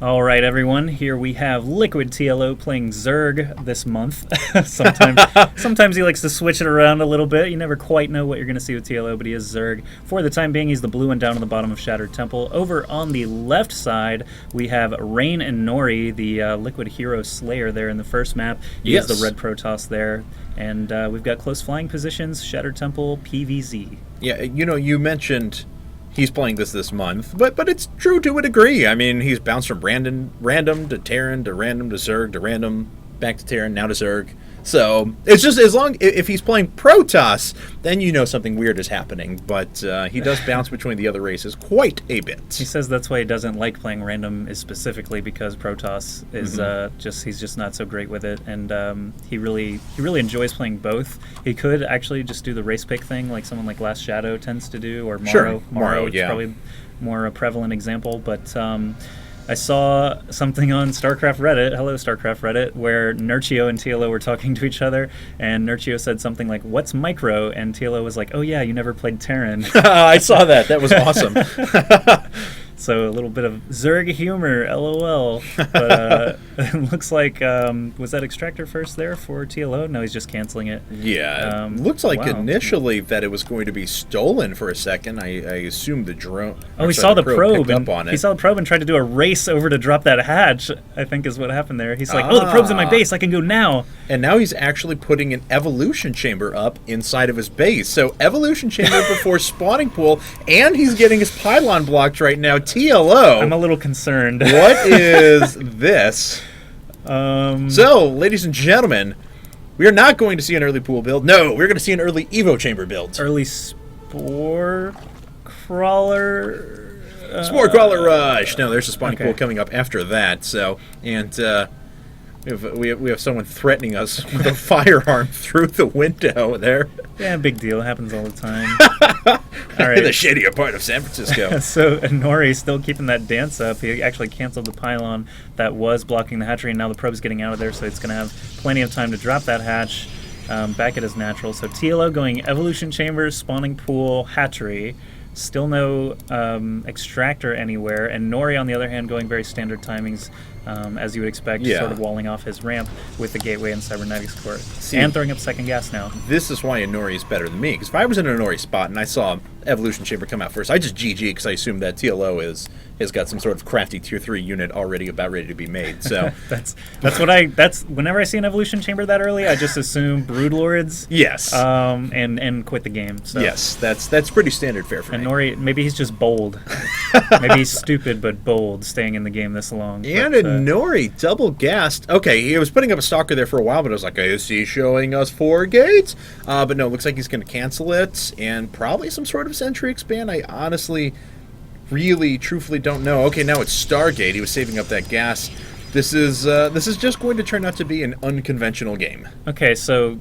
All right, everyone. Here we have Liquid.TLO playing Zerg this month. Sometimes he likes to switch it around a little bit. You never quite know what you're going to see with TLO, but he is Zerg. For the time being, he's the blue one down on the bottom of Shattered Temple. Over on the left side, we have ReIGN.Inori, the Liquid Hero Slayer there in the first map. He is the red Protoss there. And we've got close flying positions, Shattered Temple, PVZ. Yeah, you mentioned he's playing this month, but it's true to a degree. I mean, he's bounced from random to Terran to random to Zerg to random back to Terran, now to Zerg. So it's just if he's playing Protoss, then you know something weird is happening. But he does bounce between the other races quite a bit. He says that's why he doesn't like playing random, is specifically because Protoss is he's just not so great with it, and he really enjoys playing both. He could actually just do the race pick thing, like someone like Last Shadow tends to do, or Morrow. Morrow, is probably more a prevalent example, but. I saw something on StarCraft Reddit, hello StarCraft Reddit, where Nerchio and TLO were talking to each other, and Nerchio said something like, "What's micro?" And TLO was like, "Oh yeah, you never played Terran." I saw that. That was awesome. So a little bit of Zerg humor, LOL. But it looks like, was that Extractor first there for TLO? No, he's just canceling it. Yeah, looks like initially that it was going to be stolen for a second. I assumed the drone. Oh, he saw the probe, he saw the probe and tried to do a race over to drop that hatch, I think is what happened there. He's like, oh, the probe's in my base, I can go now. And now he's actually putting an evolution chamber up inside of his base. So evolution chamber before spawning pool, and he's getting his pylon blocked right now. TLO. I'm a little concerned. What is this? So, ladies and gentlemen, we are not going to see an early pool build. No, we're going to see an early Evo chamber build. Early Spore Crawler. Spore Crawler Rush. No, there's a spawning pool coming up after that. So, and we have someone threatening us with a firearm through the window there. Yeah, big deal. It happens all the time. All right. In the shadier part of San Francisco. So Inori still keeping that dance up. He actually canceled the pylon that was blocking the hatchery, and now the probe's getting out of there, so it's going to have plenty of time to drop that hatch back at his natural. So TLO going evolution chambers, spawning pool, hatchery. Still no extractor anywhere, and Nori, on the other hand, going very standard timings, as you would expect, sort of walling off his ramp with the gateway and cybernetics core, and throwing up second gas now. This is why Inori is better than me, because if I was in an Inori spot and I saw evolution chamber come out first, I just GG, because I assume that TLO has got some sort of crafty tier 3 unit already about ready to be made. So that's whenever I see an evolution chamber that early, I just assume broodlords. Yes. And quit the game. So. Yes, that's pretty standard fare for me. Nori, maybe he's just bold. Maybe he's stupid but bold, staying in the game this long. And Nori double gassed. Okay, he was putting up a stalker there for a while, but I was like, is he showing us 4 gates? But no, it looks like he's going to cancel it, and probably some sort of sentry expand. I honestly, really, truthfully don't know. Okay, now it's Stargate. He was saving up that gas. This is just going to turn out to be an unconventional game. Okay, so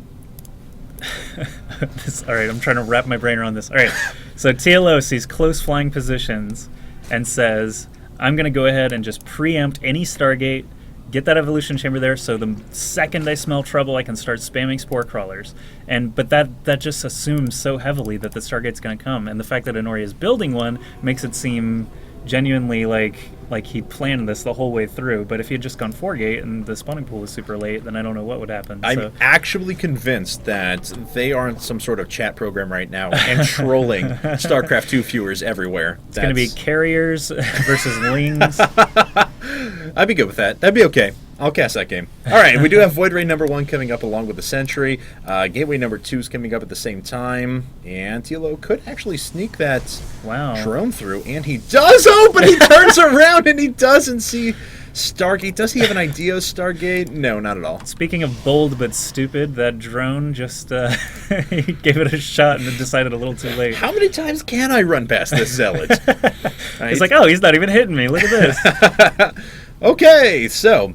all right, I'm trying to wrap my brain around this. All right, so TLO sees close flying positions and says, I'm going to go ahead and just preempt any Stargate, get that evolution chamber there, so the second I smell trouble, I can start spamming spore crawlers. But that just assumes so heavily that the Stargate's going to come, and the fact that Inori is building one makes it seem genuinely like he planned this the whole way through. But if he had just gone 4-gate and the spawning pool was super late, then I don't know what would happen. I'm actually convinced that they are in some sort of chat program right now and trolling StarCraft 2 viewers everywhere. It's going to be carriers versus lings. I'd be good with that. That'd be okay. I'll cast that game. All right, we do have Void Ray #1 coming up along with the Sentry. Gateway #2 is coming up at the same time, and TLO could actually sneak that drone through, and he does but he turns around and he doesn't see Stargate. Does he have an idea of Stargate? No, not at all. Speaking of bold but stupid, that drone just he gave it a shot and then decided a little too late. How many times can I run past this zealot? Right? He's like, oh, he's not even hitting me. Look at this. Okay, so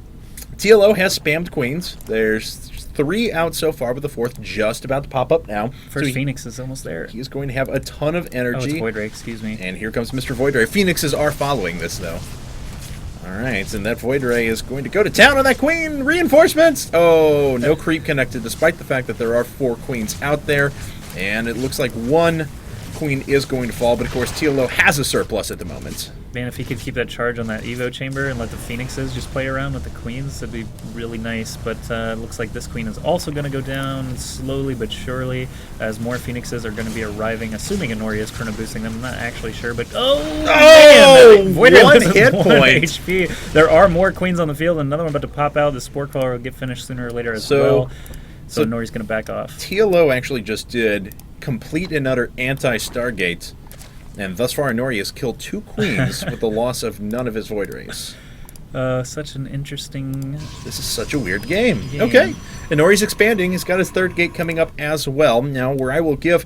TLO has spammed queens. There's 3 out so far, with the 4th just about to pop up now. First Phoenix is almost there. He's going to have a ton of energy. Oh, it's Void Ray, excuse me. And here comes Mr. Void Ray. Phoenixes are following this, though. All right, and that Void Ray is going to go to town on that queen. Reinforcements! Oh, no creep connected, despite the fact that there are 4 queens out there. And it looks like 1 queen is going to fall, but of course TLO has a surplus at the moment. Man, if he could keep that charge on that Evo chamber and let the Phoenixes just play around with the queens, that'd be really nice. But it looks like this queen is also going to go down slowly but surely, as more Phoenixes are going to be arriving, assuming Inori is chrono boosting them. I'm not actually sure, but man, one hit point. HP. There are more queens on the field, and another one about to pop out. The Spore Crawler will get finished sooner or later as well. So Inori's going to back off. TLO actually just did complete and utter anti-Stargate. And thus far, Inori has killed 2 queens with the loss of none of his Void Rays. Such an interesting... This is such a weird game. Okay. Inori's expanding. He's got his 3rd gate coming up as well. Now, where I will give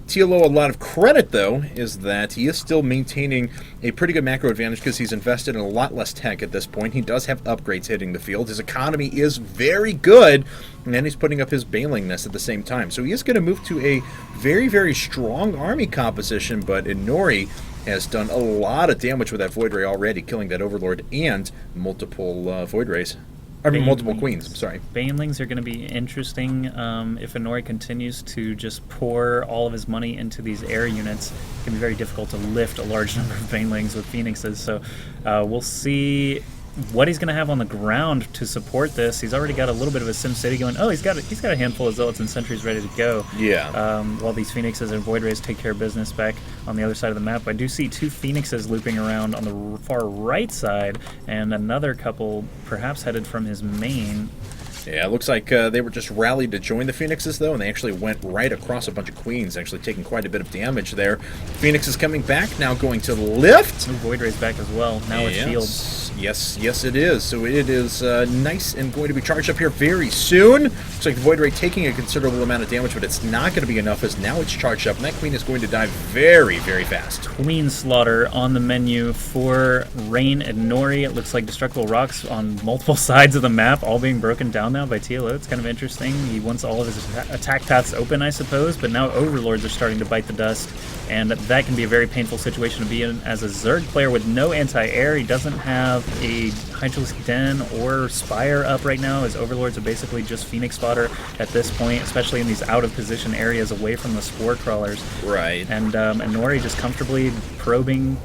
TLO a lot of credit, though, is that he is still maintaining a pretty good macro advantage because he's invested in a lot less tech at this point. He does have upgrades hitting the field. His economy is very good, and then he's putting up his bailingness at the same time. So he is going to move to a very, very strong army composition, but Inori has done a lot of damage with that Void Ray already, killing that Overlord and multiple Void Rays. I mean, multiple queens, I'm sorry. Banelings are going to be interesting. If Inori continues to just pour all of his money into these air units, it can be very difficult to lift a large number of Banelings with Phoenixes. So we'll see what he's going to have on the ground to support this. He's already got a little bit of a SimCity going. Oh, he's got a handful of Zealots and Sentries ready to go. Yeah. While these Phoenixes and Void Rays take care of business back on the other side of the map. I do see 2 Phoenixes looping around on the far right side, and another couple perhaps headed from his main. Yeah, it looks like they were just rallied to join the Phoenixes, though, and they actually went right across a bunch of queens, actually taking quite a bit of damage there. Phoenix is coming back, now going to lift. Ooh, Void Ray's back as well, now with shields. Yes, it is. So it is nice and going to be charged up here very soon. Looks like the Void Ray taking a considerable amount of damage, but it's not going to be enough, as now it's charged up, and that queen is going to die very, very fast. Queen Slaughter on the menu for ReIGN.Inori. It looks like destructible rocks on multiple sides of the map, all being broken down now by TLO. It's kind of interesting. He wants all of his attack paths open, I suppose, but now Overlords are starting to bite the dust, and that can be a very painful situation to be in as a Zerg player with no anti-air. He doesn't have a Hydralisk Den or Spire up right now. His Overlords are basically just Phoenix fodder at this point, especially in these out-of-position areas away from the Spore Crawlers. Right. And Inori just comfortably probing,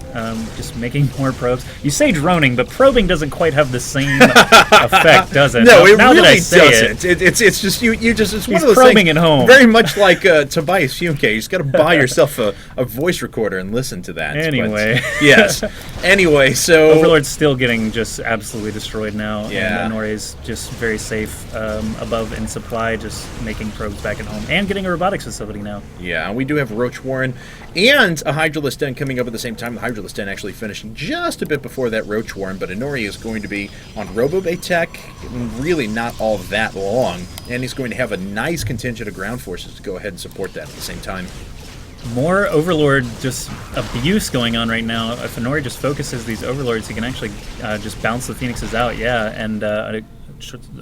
just making more probes. You say droning, but probing doesn't quite have the same effect, does it? No, now it really doesn't. It's just you just it's one He's of those probing things. at home. Very much like Tobias Funke. You just got to buy yourself a voice recorder and listen to that. Anyway. But, yes. Anyway, so Overlord's still getting just absolutely destroyed now. Yeah. And Inori's just very safe above in supply, just making probes back at home and getting a robotics facility now. Yeah, and we do have Roach Warren and a Hydralisk Den coming up at the same time. The Hydralisk Den actually finishing just a bit before that Roach Warren, but Inori is going to be on Robobay tech, really not all that long, and he's going to have a nice contingent of ground forces to go ahead and support that at the same time. More Overlord just abuse going on right now. If Inori just focuses these Overlords, he can actually just bounce the Phoenixes out, and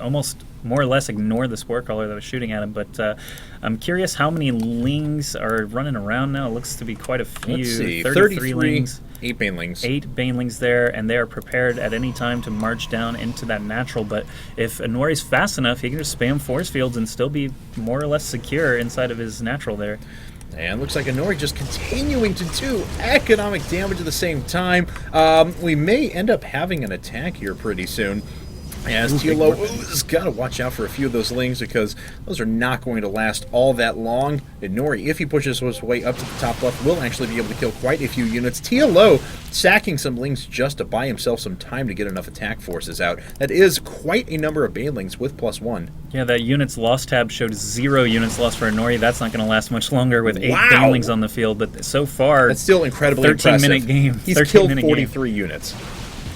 almost more or less ignore the Spore Crawler that was shooting at him. But I'm curious how many Lings are running around now. It looks to be quite a few. Let's see, 33 Lings. 8 Banelings. 8 Banelings there, and they are prepared at any time to march down into that natural. But if Inori's fast enough, he can just spam force fields and still be more or less secure inside of his natural there. And looks like Inori just continuing to do economic damage at the same time. We may end up having an attack here pretty soon. As TLO has got to watch out for a few of those Lings, because those are not going to last all that long. Inori, if he pushes his way up to the top left, will actually be able to kill quite a few units. TLO sacking some Lings just to buy himself some time to get enough attack forces out. That is quite a number of Banelings with +1. Yeah, that units lost tab showed 0 units lost for Inori. That's not going to last much longer with 8 Banelings on the field, but so far, that's still incredibly impressive. 13-minute game. He's killed 43 units.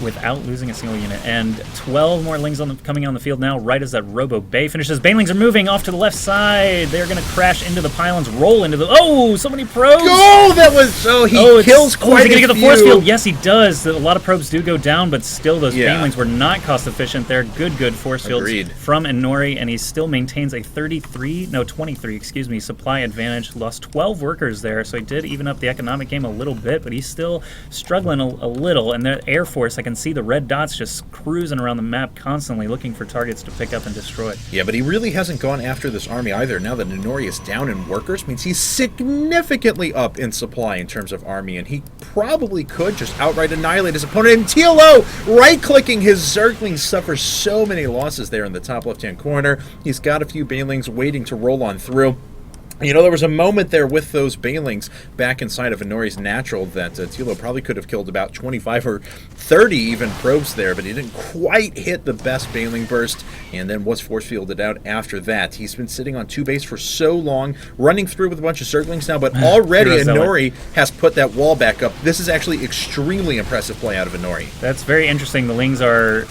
Without losing a single unit, and 12 more Lings coming on the field now, right as that Robo Bay finishes. Banelings are moving off to the left side. They're going to crash into the pylons, roll into the... Oh, so many probes! Oh, that was... So he kills quite a few. Is he going to get the force field? Yes, he does. A lot of probes do go down, but still those Banelings were not cost efficient. They're good force fields from Inori, and he still maintains a 23 supply advantage. Lost 12 workers there, so he did even up the economic game a little bit, but he's still struggling a little, and the Air Force, I can can see the red dots just cruising around the map constantly looking for targets to pick up and destroy. Yeah, but he really hasn't gone after this army either. Now that Inori is down in workers, means he's significantly up in supply in terms of army, and he probably could just outright annihilate his opponent. And TLO, right-clicking his Zerglings, suffers so many losses there in the top left-hand corner. He's got a few Banelings waiting to roll on through. You know, there was a moment there with those Banelings back inside of Inori's natural that TLO probably could have killed about 25 or 30 even probes there, but he didn't quite hit the best Baneling burst, and then was force fielded out after that. He's been sitting on 2 base for so long, running through with a bunch of Zerglings now, but already Inori has put that wall back up. This is actually extremely impressive play out of Inori. That's very interesting. The Lings are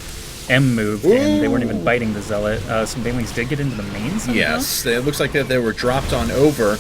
M-moved, and they weren't even biting the Zealot. Some Banelings did get into the main somehow? Yes, it looks like that they were dropped on over.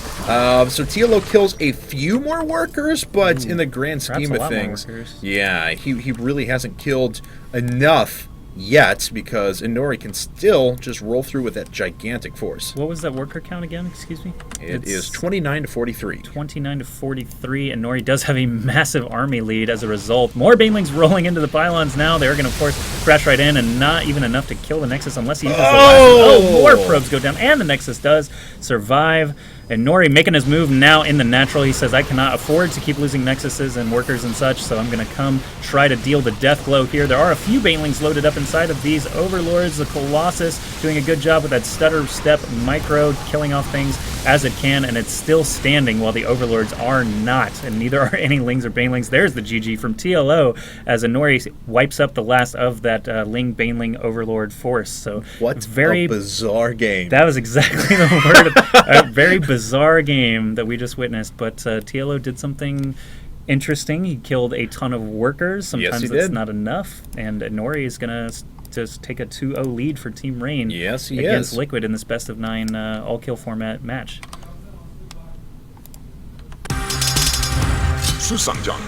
So TLO kills a few more workers, but in the grand scheme of things, yeah, he really hasn't killed enough yet, because Inori can still just roll through with that gigantic force. What was that worker count again? Excuse me? It is 29 to 43. 29 to 43. Inori does have a massive army lead as a result. More Banelings rolling into the pylons now. They're going to, of course, crash right in, and not even enough to kill the Nexus unless he uses the last. Oh, more probes go down, and the Nexus does survive. Inori making his move now in the natural. He says, I cannot afford to keep losing Nexuses and workers and such, so I'm going to come try to deal the death blow here. There are a few Banelings loaded up inside of these Overlords. The Colossus doing a good job with that stutter step micro, killing off things as it can, and it's still standing while the Overlords are not, and neither are any Lings or Banelings. There's the GG from TLO as Inori wipes up the last of that Ling Baneling Overlord force. So what a bizarre game. That was exactly the word. A very bizarre game that we just witnessed, but TLO did something interesting. He killed a ton of workers. Sometimes that's not enough, and Inori is going to just take a 2-0 lead for Team ReIGN against Liquid in this best-of-9 all-kill format match. 수상장